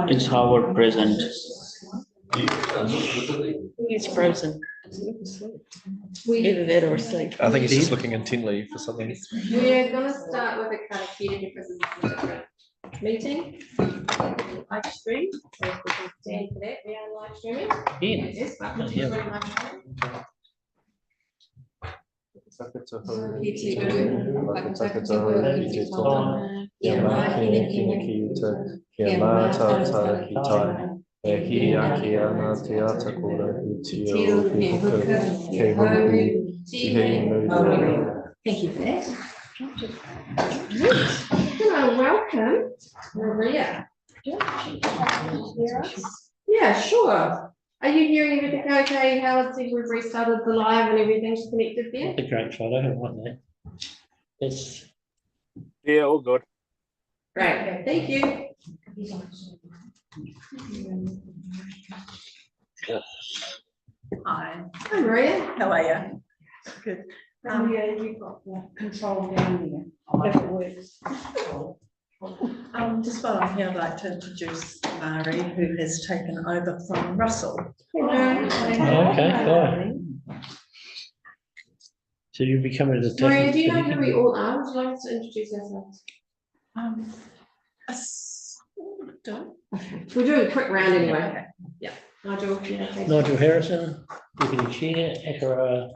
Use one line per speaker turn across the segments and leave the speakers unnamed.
Is Howard present?
He's frozen. Either that or asleep.
I think he's just looking intently for something.
We're going to start with a kind of few different meeting. Live stream. So if we can stand for that, we are live streaming. Yes, welcome to live streaming. Thank you for that. Hello, welcome, Maria. Yeah, sure. Are you hearing everything okay? Howard said we've restarted the live and everything's connected there?
That's a great photo. I want that. It's
Yeah, all good.
Great, thank you.
Hi.
Hi, Maria.
How are you? Good.
Yeah, you've got the control down there. If it works.
Just while I'm here, I'd like to introduce Mari, who has taken over from Russell.
okay. Fine. So you're becoming the
Maria, do you know who we all are? Would you like us to introduce ourselves? We'll do a quick round anyway. Yeah. Nigel. Yeah,
Nigel Harrison, Deputy Chair, Akara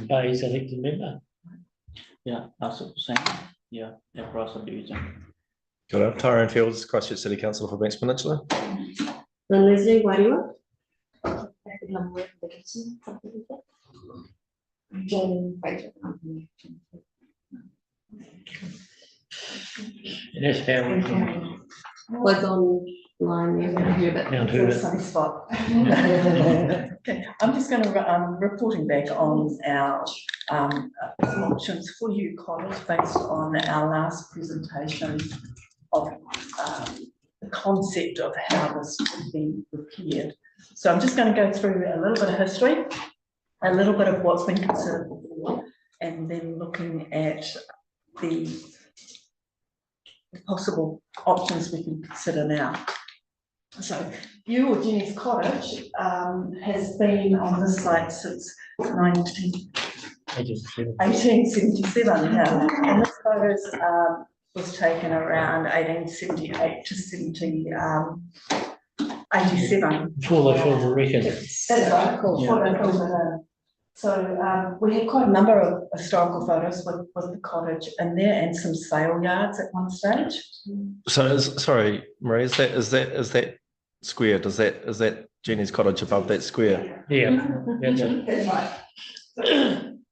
Bay's elected member. Yeah, Russell Sam. Yeah, at Russell Division.
Good up. Tyrone Fields, Christchurch City Council for Banks Peninsula.
And Leslie, why do you want?
And that's how we
Was online there, but
Mount
Good
Hoover.
sunny spot. Okay, I'm just going to reporting back on our options for you, College, based on our last presentation of the concept of how this would be repaired. So I'm just going to go through a little bit of history, a little bit of what's been considered before, and then looking at the possible options we can consider now. So, View or Jenny's Cottage has been on this site since 1877 now, and this photo was taken around 1878 to 1887.
Before they filled the record.
That's right, of course.
Yeah.
So we have quite a number of historical photos with the cottage in there and some sale yards at one stage.
So, sorry, Marie, is that square? Is that Jenny's Cottage above that square?
Yeah, that's it.
That's right.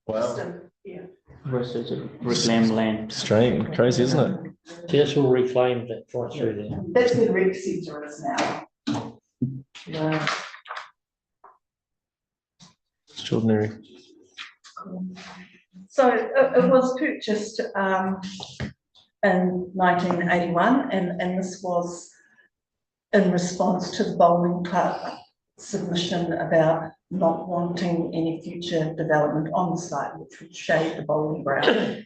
Wow,
Yeah.
Versus reclaimed land.
strange, crazy, isn't it?
See, that's all reclaimed that right through there.
That's where the rec centre is now. Yeah.
Extraordinary.
So it was purchased in 1981, and this was in response to the bowling club submission about not wanting any future development on the site, which would shade the bowling ground.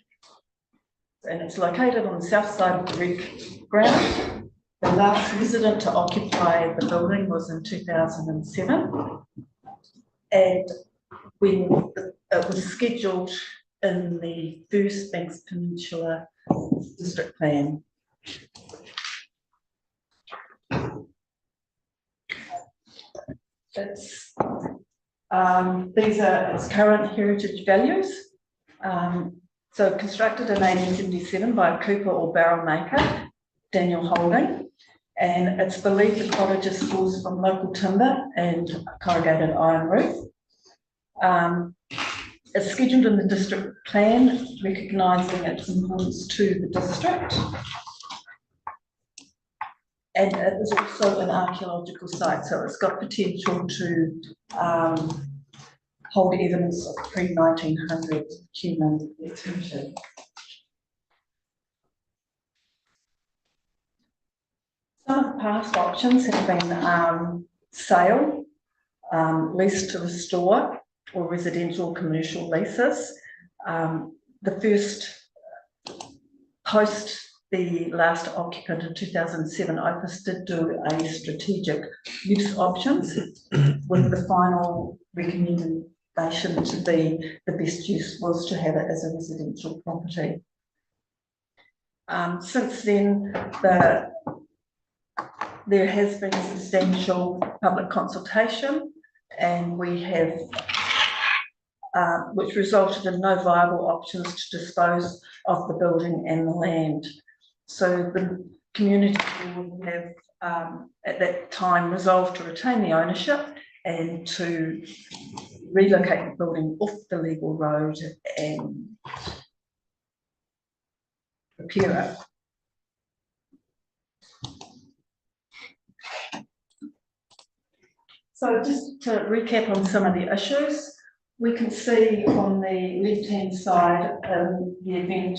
And it's located on the south side of the rec ground. The last resident to occupy the building was in 2007. And when it was scheduled in the first Banks Peninsula district plan. It's, these are its current heritage values. So constructed in 1877 by a cooper or barrel maker, Daniel Holding, and it's believed the cottage is sourced from local timber and corrugated iron roof. It's scheduled in the district plan, recognising its importance to the district. And it is also an archaeological site, so it's got potential to hold evidence of pre-1900 human activity. Some of the past options have been sale, lease to restore, or residential commercial leases. The first post the last occupant in 2007, Opus did do a strategic use options with the final recommendation to be the best use was to have it as a residential property. Since then, there has been substantial public consultation, and we have, which resulted in no viable options to dispose of the building and the land. So the community would have, at that time, resolved to retain the ownership and to relocate the building off the legal road and repair it. So just to recap on some of the issues, we can see on the left-hand side the event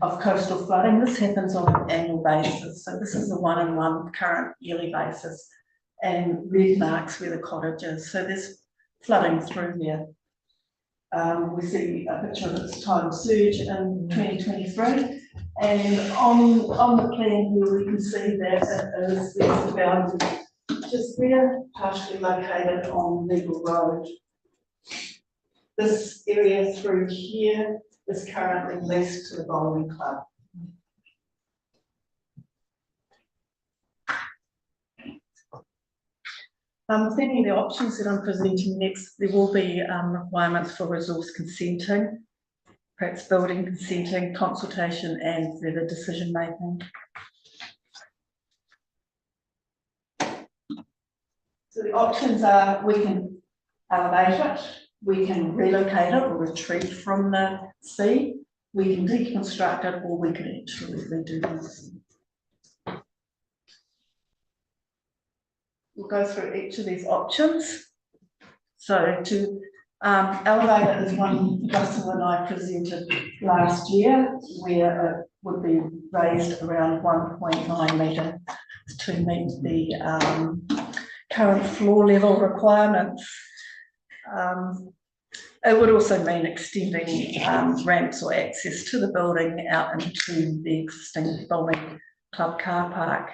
of coastal flooding. This happens on an annual basis. So this is a one-on-one current yearly basis, and red marks where the cottage is. So there's flooding through there. We see a picture of its tidal surge in 2023. And on the plan here, we can see that it is the boundary just there, partially located on Legal Road. This area through here is currently leased to the bowling club. With any of the options that I'm presenting next, there will be requirements for resource consenting, perhaps building consenting, consultation, and further decision making. So the options are: we can elevate it, we can relocate it or retreat from the sea, we can deconstruct it, or we can actually redo this. We'll go through each of these options. So to elevate it is one Russell and I presented last year, where it would be raised around 1.9 metres to meet the current floor level requirements. It would also mean extending ramps or access to the building out into the existing bowling club car park.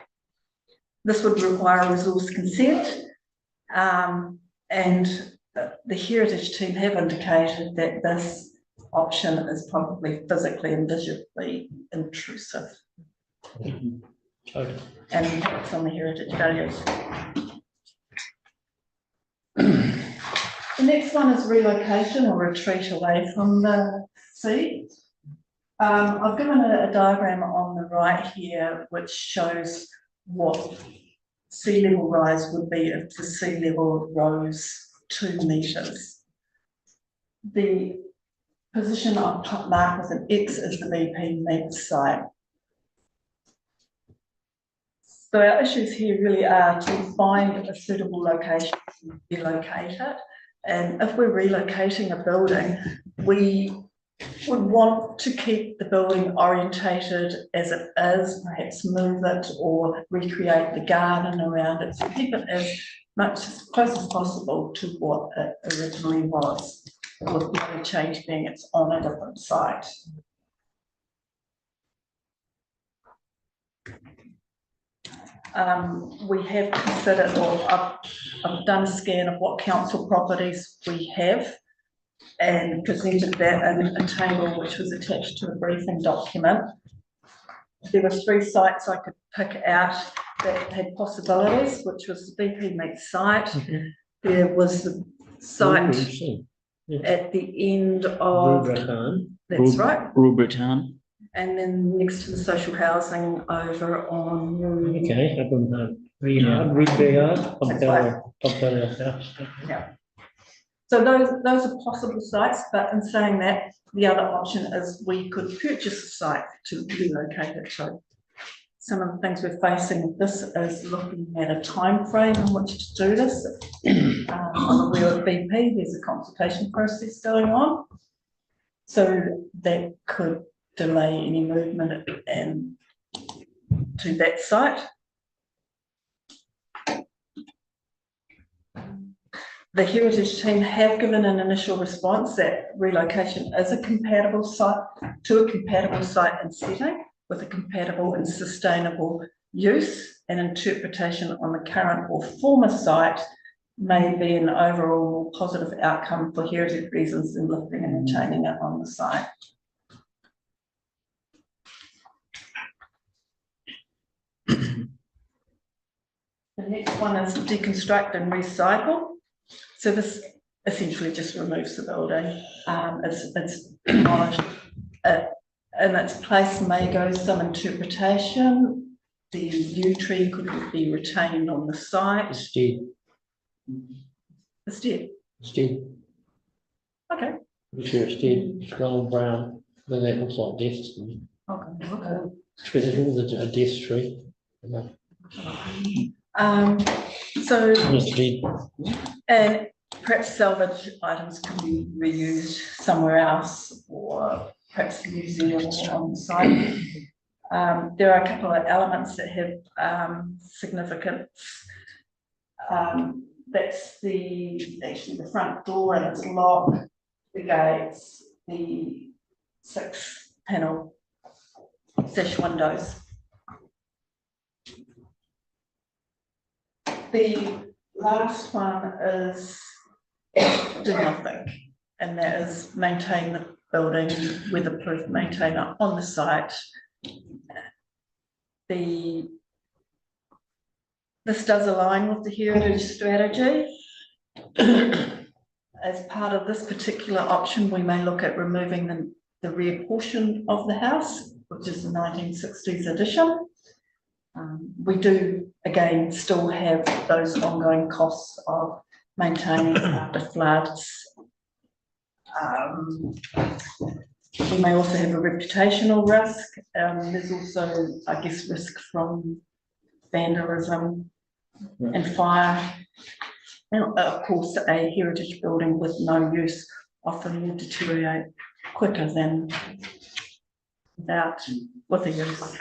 This would require resource consent, and the heritage team have indicated that this option is probably physically and visually intrusive and impacts on the heritage values. The next one is relocation or retreat away from the sea. I've given a diagram on the right here which shows what sea level rise would be if the sea level rose 2 metres. The position I've marked with an X is the BP meets site. So our issues here really are to find a suitable location to relocate it. And if we're relocating a building, we would want to keep the building orientated as it is, perhaps move it or recreate the garden around it, so keep it as much as close as possible to what it originally was, with the only change being it's on a different site. We have considered, or I've done a scan of what council properties we have and presented that in a table which was attached to a briefing document. There were 3 sites I could pick out that had possibilities, which was the BP meets site. Mm-hmm. There was the site at the end of that's right. Rubritan. And then next to the social housing over on yeah. So those are possible sites, but in saying that, the other option is we could purchase a site to relocate it to. Some of the things we're facing with this is looking at a time frame in which to do this. I'm aware of BP, there's a consultation process going on, so that could delay any movement and to that site. The heritage team have given an initial response that relocation is a compatible site and setting, with a compatible and sustainable use and interpretation on the current or former site may be an overall more positive outcome for heritage reasons than lifting and maintaining it on the site. The next one is deconstruct and recycle. So this essentially just removes the building. It's demolished. In its place may go some interpretation. The yew tree could be retained on the site.
It's dead.
It's dead.
It's dead.
Okay.
I'm sure it's dead. It's gone brown. Then that looks like death to me.
Okay.
It's a death tree.
So,
It's dead.
and perhaps salvage items can be reused somewhere else, or perhaps a museum on the site. There are a couple of elements that have significance. That's actually the front door and its lock, the gates, the 6-panel sash windows. The last one is do nothing, and that is maintain the building, weatherproof, maintain it on the site. This does align with the heritage strategy. As part of this particular option, we may look at removing the rear portion of the house, which is the 1960s addition. We do, again, still have those ongoing costs of maintaining after floods. We may also have a reputational risk. There's also, I guess, risk from vandalism and fire. And of course, a heritage building with no use often will deteriorate quicker than with a use.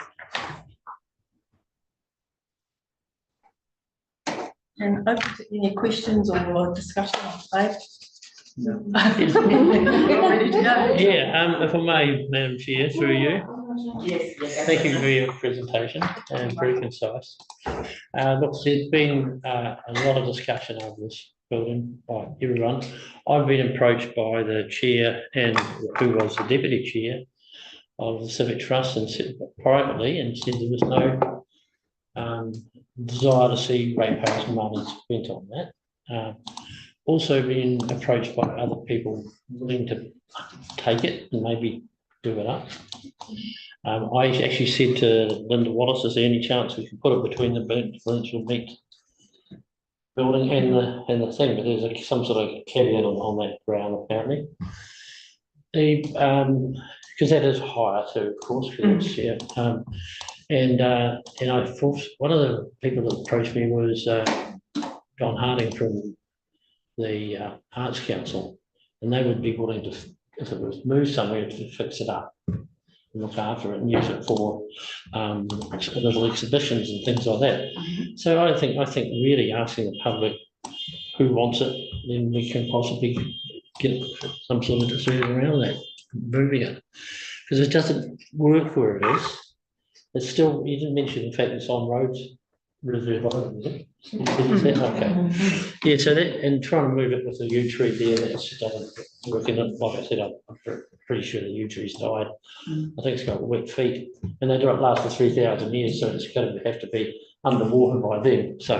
And open to any questions or discussion on today.
Yeah.
Ready to go?
Yeah, if I may, Madam Chair, through you.
Yes.
Thank you for your presentation and very concise. Look, there's been a lot of discussion over this building by everyone. I've been approached by the chair and who was the deputy chair of the Civic Trust and said privately and said there was no desire to see ratepayers' money spent on that. Also been approached by other people willing to take it and maybe do it up. I actually said to Linda Wallace, is there any chance we can put it between the Peninsula meat building and the thing, but there's some sort of caveat on that ground apparently. Because that is higher too, of course, because it's, yeah. And I thought one of the people that approached me was John Harding from the Arts Council, and they would be willing to, if it was moved somewhere, to fix it up and look after it and use it for little exhibitions and things like that. So I think really asking the public who wants it, then we can possibly get some sort of decision around that, moving it, because it doesn't work where it is. It's still, you didn't mention the fact it's on roads, reserve island, is it? Is that okay? Yeah, so that, and trying to move it with the yew tree there, that just doesn't work. And like I said, I'm pretty sure the yew tree's died. I think it's got wet feet, and they don't last for 3,000 years, so it's going to have to be underwater by then. So,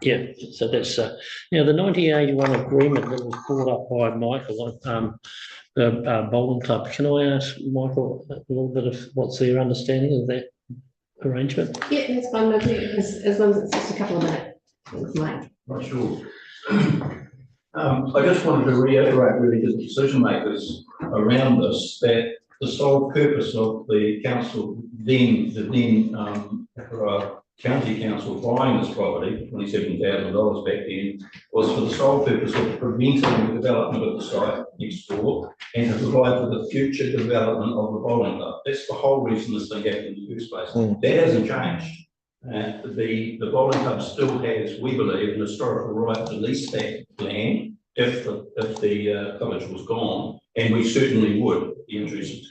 yeah, so that's, you know, the 1981 agreement that was brought up by Michael, the bowling club. Can I ask Michael a little bit of what's their understanding of that arrangement?
Yeah, that's fine. As long as it's just a couple of minutes. Thanks, Mike.
Not sure. I just wanted to reiterate really to the decision makers around this that the sole purpose of the council, the county council buying this property, $27,000 back then, was for the sole purpose of preventing the development of the site next door and to provide for the future development of the bowling club. That's the whole reason this thing happened in the first place. That hasn't changed. The bowling club still has, we believe, an historical right to lease that land if the college was gone, and we certainly would be interested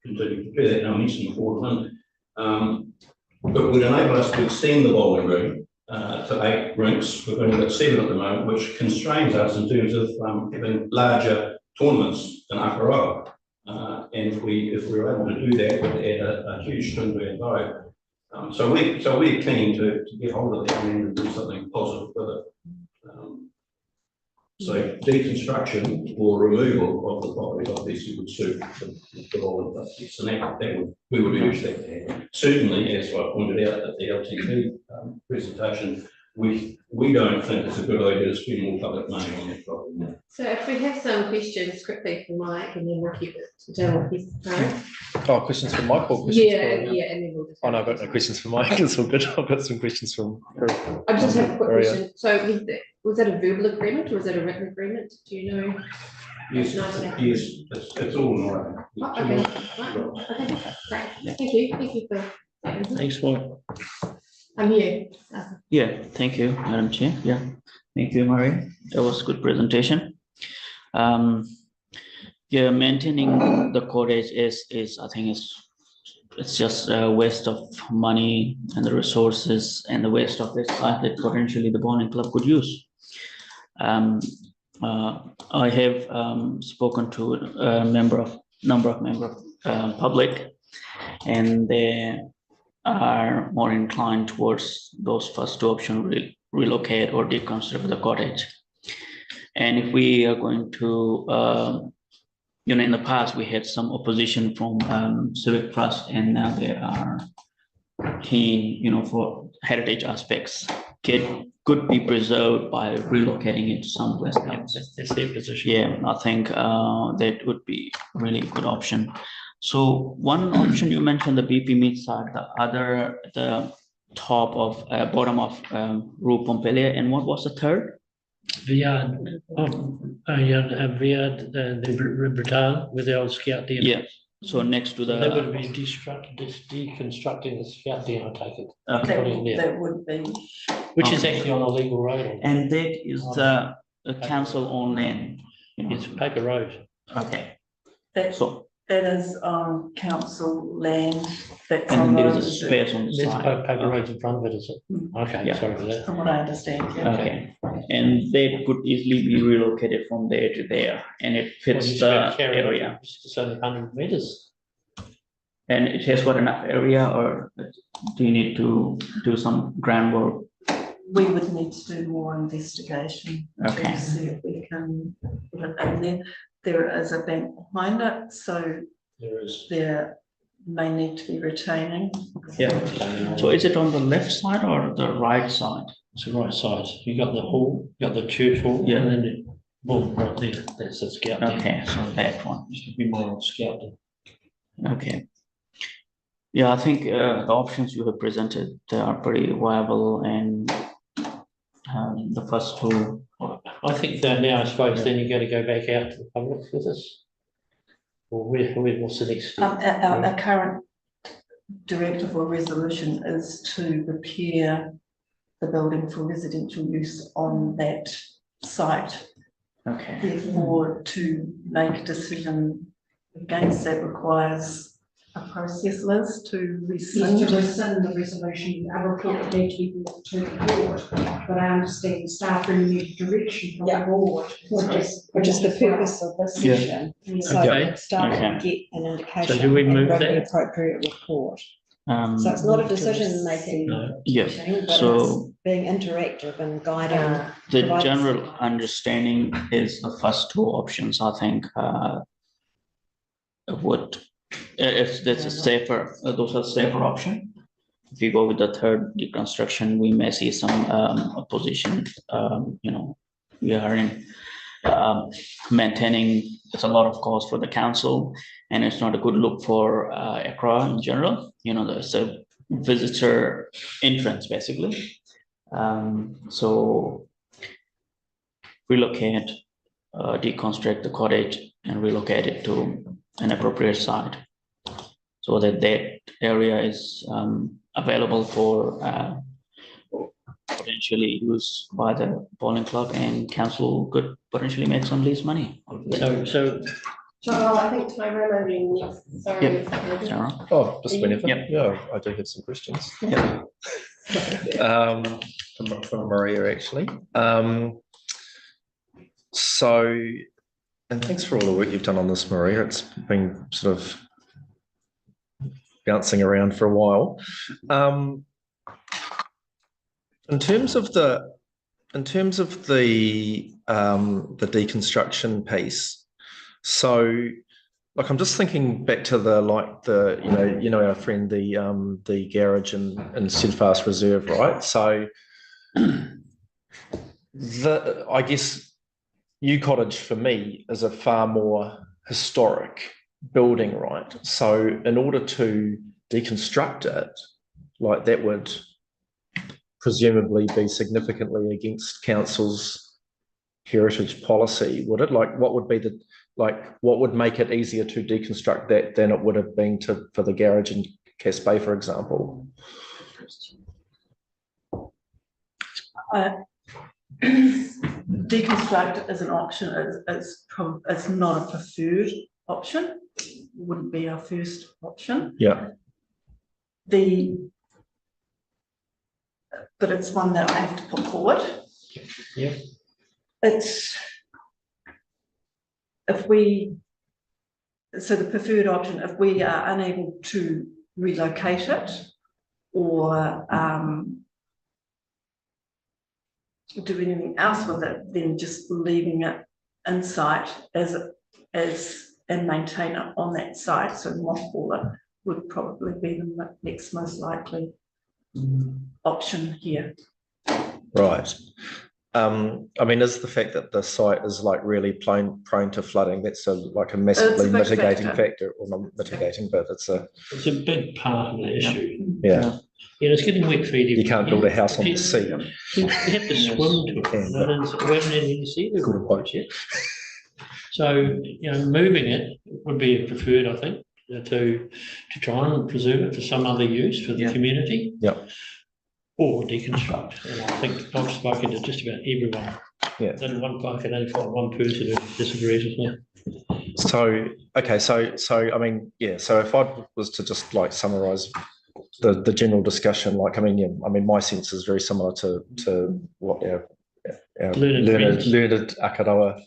to continue to do that. And I mentioned before, but would enable us to extend the bowling green to 8 rinks. We've only got 7 at the moment, which constrains us in terms of having larger tournaments in Akaroa. And if we were able to do that, it would add a huge string to our bow. So we're keen to get hold of that land and do something positive with it. So deconstruction or removal of the property obviously would suit the bowling clubs, and we would urge that to happen. Certainly, as I pointed out at the LTV presentation, we don't think it's a good idea to spend more public money on that property.
So if we have some questions quickly for Mike, and then we'll keep it down with his time.
Oh, questions from Mike or questions
Yeah,
for?
and then we'll just.
Oh no, I've got no questions for Mike. It's all good. I've got some questions from her.
I just have a quick
Maria.
question. So was that a verbal agreement or was that a written agreement? Do you know?
Yes, it's all in writing.
Oh, okay. Right. Okay, great. Thank you for that.
Thanks, Mike.
I'm here.
Yeah, thank you, Madam Chair. Yeah, thank you, Maria. That was a good presentation. Yeah, maintaining the cottage is I think it's just a waste of money and the resources and the waste of this site that potentially the bowling club could use. I have spoken to a number of members of public, and they are more inclined towards those first 2 options, relocate or deconstruct the cottage. And if we are going to, in the past, we had some opposition from Civic Trust, and now they are keen, for heritage aspects could be preserved by relocating it somewhere else.
That's their position.
Yeah, I think that would be really a good option. So one option you mentioned, the BP meat side, the other, the top of bottom of Rue Pompelia, and what was the third?
Viard, Viard, the Britannia with the old scout den.
Yeah, so next to the.
That would be deconstructing the scout den, I take it.
That would be.
Which is actually on a legal road.
And that is the council owned land.
It's paper road.
Okay.
That is on council land. That's
And
on
there
road,
is a space on the
There's
side.
paper roads in front of it, is it? Okay,
Yeah.
sorry for that.
from what I understand. Yeah.
Okay, and they could easily be relocated from there to there, and it fits the area.
It's only 100 meters.
And it has got enough area, or do you need to do some groundwork?
We would need to do more investigation
Okay.
to see if we can put it in there. There is a bank behind it, so
There is.
there may need to be retaining.
Yeah, so is it on the left side or the right side?
It's the right side. You got the hall, you got the church hall,
Yeah.
and then boom, right there. That's the scout den.
Okay, so that one.
Used to be my old scout den.
Okay. Yeah, I think the options you have presented, they are pretty viable, and the first 2.
I think that now, I suppose, then you got to go back out to the public with this. Or what's the next step?
Our current directive or resolution is to prepare the building for residential use on that site.
Okay.
Therefore, to make a decision against that requires a process, Liz, to rescind.
Yes, to rescind the resolution, a report would need to be brought to the board, but I understand staff really need direction from the board.
Which is the purpose of this
Yeah.
session, so
Okay.
that staff can
Okay.
get an indication.
So do we
and
move
write the
that?
appropriate report. So it's not a decision-making
No.
Yeah,
thing, but
so
it's being interactive and guiding.
the
provides-
general understanding is the first 2 options, I think, would, if that's a safer, those are safer option. If we go with the third deconstruction, we may see some opposition. We are in maintaining, it's a lot of cost for the council, and it's not a good look for Accra in general. There's a visitor entrance basically. So relocate, deconstruct the cottage and relocate it to an appropriate site, so that area is available for potentially used by the bowling club, and council could potentially make some lease money.
Well, I think time remembering next, sorry.
Sarah?
Oh, just whenever.
Yep.
Yeah, I do have some questions.
Yeah.
From Maria, actually. So, and thanks for all the work you've done on this, Maria. It's been sort of bouncing around for a while. In terms of the deconstruction piece, so like I'm just thinking back to our friend the garage in Steadfast Reserve, right? So I guess New Cottage for me is a far more historic building, right? So in order to deconstruct it, like that would presumably be significantly against council's heritage policy, would it? Like what would make it easier to deconstruct that than it would have been for the garage in Cass Bay, for example?
Deconstruct as an option is not a preferred option, wouldn't be our first option.
Yeah.
But it's one that I have to put forward.
Yeah.
So the preferred option, if we are unable to relocate it or do anything else with it, then just leaving it in site and maintain it on that site. So mothball it would probably be the next most likely option here.
Right. I mean, is the fact that the site is like really prone to flooding, that's a massively mitigating factor, or not mitigating, but it's a
big part of the issue.
Yeah.
Yeah, it's getting wet feet.
You can't build a house on the sea.
You have to swim to it. We haven't had any sea level yet. So, moving it would be preferred, I think, to try and preserve it for some other use for the community.
Yep.
Or deconstruct. And I think I've spoken to just about everyone.
Yeah.
Then I can only find one person who disagrees with me.
So, okay, so I mean, yeah, so if I was to just like summarize the general discussion, like, I mean, my sense is very similar to what our learned Akaroa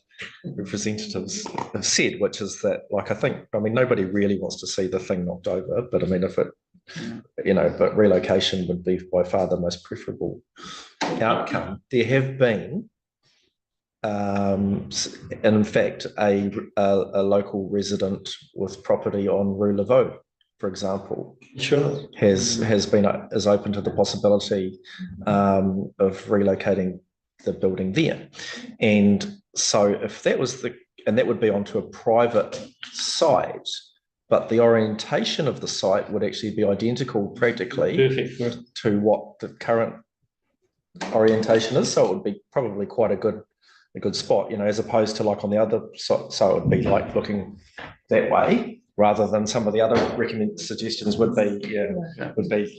representatives have said, which is that, like, I think, nobody really wants to see the thing knocked over, but I mean, if it, but relocation would be by far the most preferable outcome. There have been, and in fact, a local resident with property on Rue Laveau, for example, is open to the possibility of relocating the building there. And so if that was and that would be onto a private site, but the orientation of the site would actually be identical practically to what the current orientation is. So it would be probably quite a good spot, as opposed to like on the other side. So it would be like looking that way, rather than some of the other suggestions would be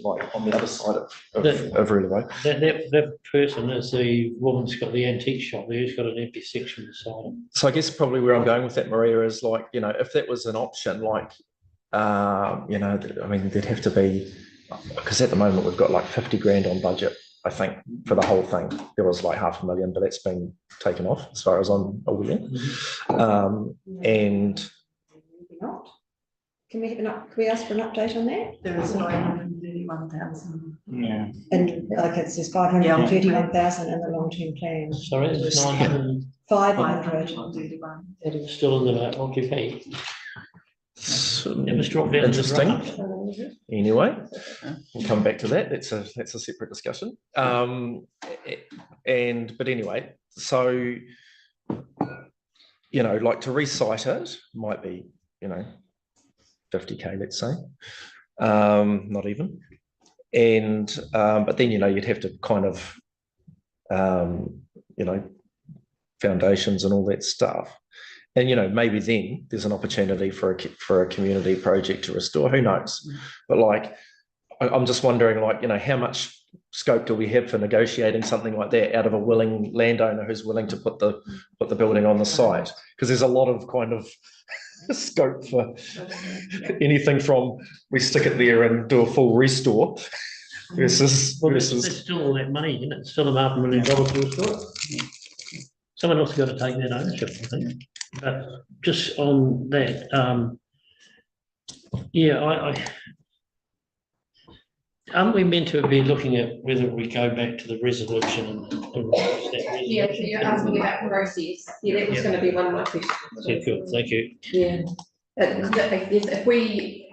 like on the other side of Rule.
That person is the woman who's got the antique shop there, who's got an empty section beside him.
So I guess probably where I'm going with that, Maria, is like, if that was an option, like, there'd have to be, because at the moment we've got like 50 grand on budget, I think, for the whole thing. There was like 500,000, but that's been taken off as far as I'm aware. And
Can we ask for an update on that?
There is 931,000.
Yeah.
And like it says 531,000 in the long-term plan.
Sorry, it's 900.
500.
Still in the occupy. Never dropped down.
Interesting. Anyway, we'll come back to that. That's a separate discussion. But anyway, so like to recite it might be 50K, let's say, not even. And but then you'd have to kind of foundations and all that stuff. And maybe then there's an opportunity for a community project to restore. Who knows? But like, I'm just wondering, like, how much scope do we have for negotiating something like that out of a willing landowner who's willing to put the building on the site? Because there's a lot of kind of scope for anything from we stick it there and do a full restore versus
Well, there's still all that money, isn't it? It's still $500,000 to restore it. Someone else has got to take that ownership, I think. But just on that, yeah, aren't we meant to be looking at whether we go back to the resolution and reverse that resolution?
Yeah, so you're asking about process. Yeah, that was going to be one of my questions.
Yeah, good, thank you.
Yeah. I guess if we,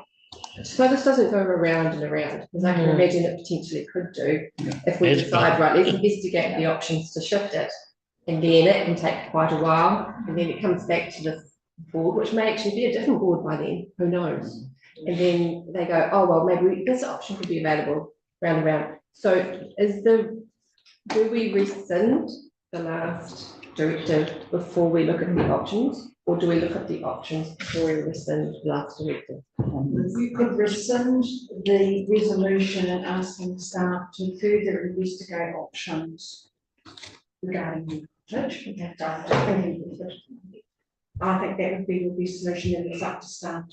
so this doesn't go around and around, because I can imagine it potentially could do. If we
Yes,
decide, right, let's investigate the options to shift it, and then it can take quite a while, and then it comes back to the board, which may actually be a different board by then, who knows? And then they go, oh, well, maybe this option could be available round and round. So do we rescind the last directive before we look at the options? Or do we look at the options before we rescind the last directive?
You could rescind the resolution and asking staff to further investigate options regarding the church. I think that would be the best solution, and it's up to staff.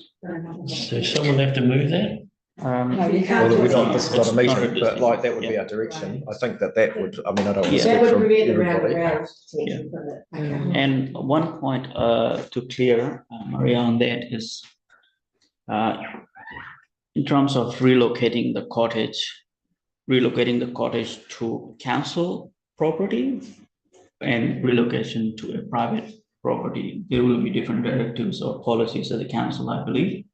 So someone have to move that?
No, you can't.
well,
do
we
it.
don't, this is not a meeting,
Not a
but like that would be
yeah.
our direction. I think that would, I mean, I don't want to
Yeah.
speak
That would
from
prevent the round and
everybody.
round potential, wouldn't it?
And one point to clear, Maria, on that is in terms of relocating the cottage to council property and relocation to a private property, there will be different directives or policies of the council, I believe.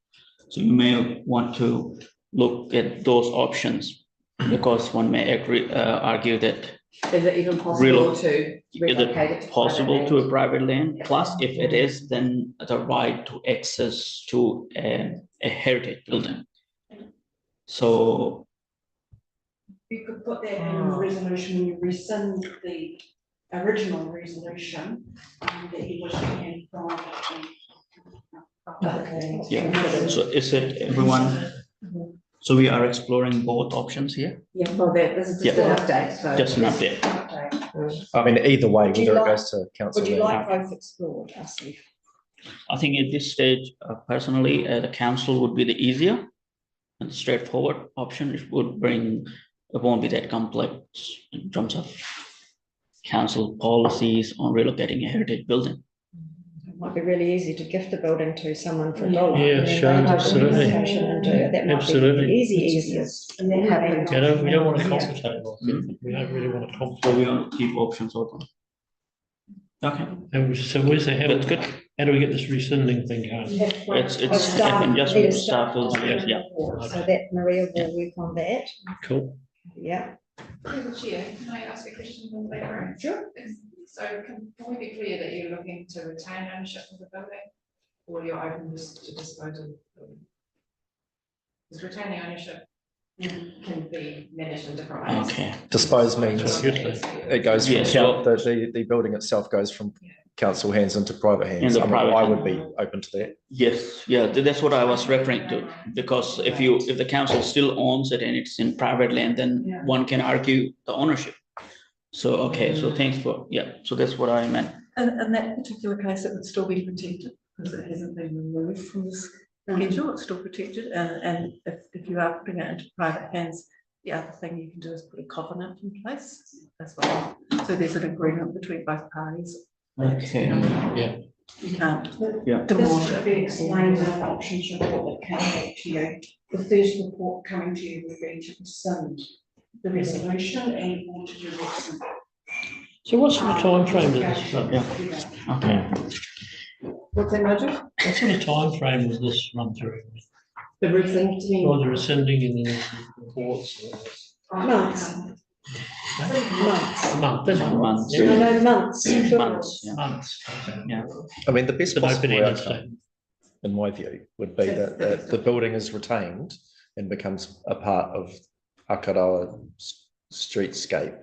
So you may want to look at those options, because one may argue that
Is it even possible to relocate it to
possible to a
private
private land, plus if it is, then the right to access to a heritage building. So
You could put that in the resolution when you rescind the original resolution, that you wish to hand from.
yeah, so is it everyone? So we are exploring both options here,
Yeah, well, this is just an update, so.
just an update.
I mean, either way,
Would you
whether it
like-
goes to council.
Would you
or-
like both explored, Ashley?
I think at this stage, personally, the council would be the easier and straightforward option. It won't be that complex in terms of council policies on relocating a heritage building.
It might be really easy to gift a building to someone for $1.
Yeah,
and then
sure,
they have
absolutely.
administration and do it. That might be
Absolutely.
the easiest.
And then having.
We don't want to
Yeah.
complicate it. We don't really want to
So
complicate.
we want to keep options open. Okay,
And so where's the,
that's good.
how do we get this rescinding thing going?
It's
Staff,
admin, just
need a
staff will do it, yeah.
So that Maria will work on that,
Cool.
yeah.
Chair, can I ask a question from the background?
Sure.
So can we be clear that you're looking to retain ownership of the building, or you're open to dispose of? Because retaining ownership can be managed in different ways.
Okay,
Dispose means it goes from,
Yeah, so-
the building itself goes from council hands into private hands.
Into
I mean,
private
I
hands.
would be open to that.
yes, yeah, that's what I was referring to, because if the council still owns it and it's in private land, then
Yeah.
one can argue the ownership. So, okay, so thanks for, yeah, so that's what I meant.
And in that particular case, it would still be protected because it hasn't been removed from the schedule, it's still protected. And if you are putting it into private hands, the other thing you can do is put a covenant in place as well. So there's an agreement between both parties.
Okay,
Yeah.
You can't
yeah,
This
demolish
should
it.
be explained in an options report that came back to you. The first report coming to you would be to rescind the resolution and or to do rescind.
So what's the time frame of this? What
Yeah. okay.
What's that, Roger?
sort of time frame does this run through?
The rescinding.
Or the rescinding and then reports?
Months. Months.
A month, that's it.
Months.
Yeah.
No, months.
Months, yeah.
Months. Okay.
Yeah.
I mean, the best
It's an
possible
open-ended
outcome,
statement.
in my view, would be that the building is retained and becomes a part of Akaroa streetscape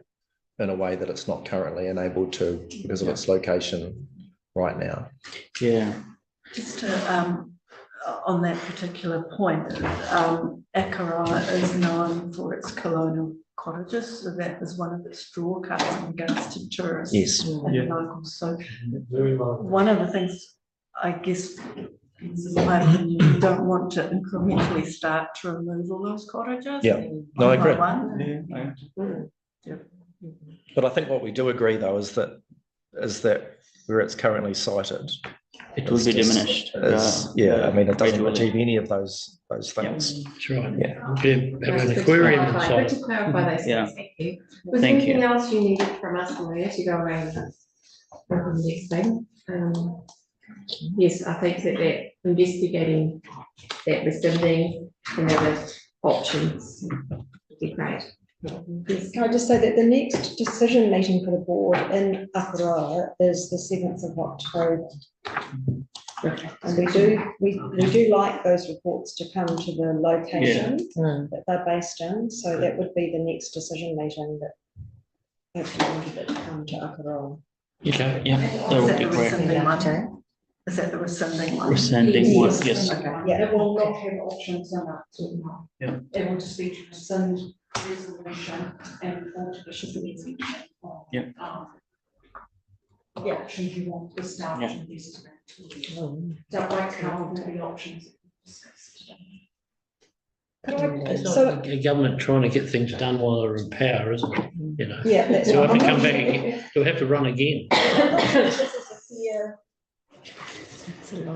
in a way that it's not currently enabled to because of its location right now.
Yeah,
Just to, on that particular point, Akaroa is known for its colonial cottages, so that is one of its draw cards in regards to tourists.
Yes.
And
Yeah.
locals. So
Very well.
one of the things, I guess, My opinion, you don't want to incrementally start to remove all those cottages.
Yeah. No, I
one by
agree.
one.
But I think what we do agree though is that where it's currently cited,
It will be diminished.
yeah, I mean, it doesn't
gradually.
achieve any of those things.
That's right.
Yeah.
Have an aquarium
Good
inside.
to clarify those
Yeah.
things, thank you. Was there
Thank
anything
you.
else you needed from us, Maria, to go away with us? For the next thing? Yes, I think that investigating that rescinding and other options would be great. Yes.
Can I just say that the next decision meeting for the board in Aotearoa is the 7th of October. And we do like those reports to come to the location that they're based in, so that would be the next decision meeting that if you wanted it to come to Aotearoa.
Okay.
Yeah, that would be great.
Is that the rescinding one?
Rescinding one, yes.
Okay.
Yeah,
It will not have options in it.
Yeah.
It will just be to rescind resolution and for to issue the exemption.
Yeah.
The options you want, the staff
Yeah.
to investigate. Don't wait for the options.
It's not
So,
the government trying to get things done while they're in power, isn't it? You know.
yeah, that's
So if we
right.
come back again, do we have to run again?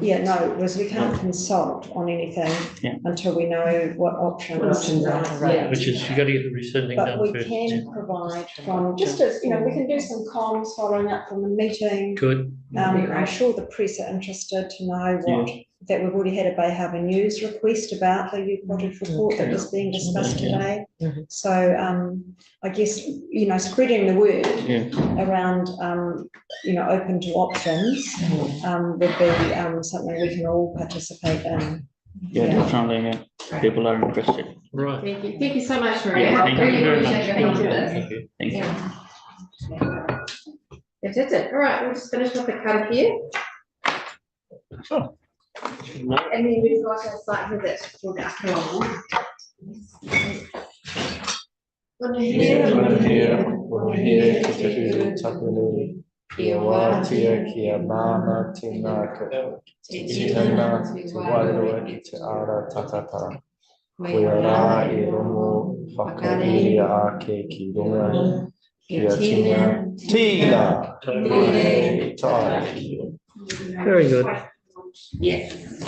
Yeah, no, because we can't consult on anything
Yeah.
until we know what options. Yeah.
Which is, you got to get the rescinding
But
done
we
first.
can provide from, just as, we can do some comms following up from the meeting.
Good.
I'm sure the press are interested to know what, that we've already had a Bay Harbour News request about the youth cottage report that was being discussed today. So, I guess, spreading the word around, open to options, would be, something we can all participate in.
Yeah, definitely, yeah. People are interested.
Right.
Thank you so much, Maria.
Yeah,
I
thank you
really
very much.
appreciate your help with this.
Thank you.
Thank you.
Yeah. That's it. All right, we'll just finish with the cut here. And then we've got a site visit for the Aotearoa.
Here, ki te huru takunui, kia wātia, kia māma, tēnā ka tina, te wairua i te ara tatatara. Koe rā e rongo whakaeria ake ki runga, kia tina, tai.
Very good.
Yes.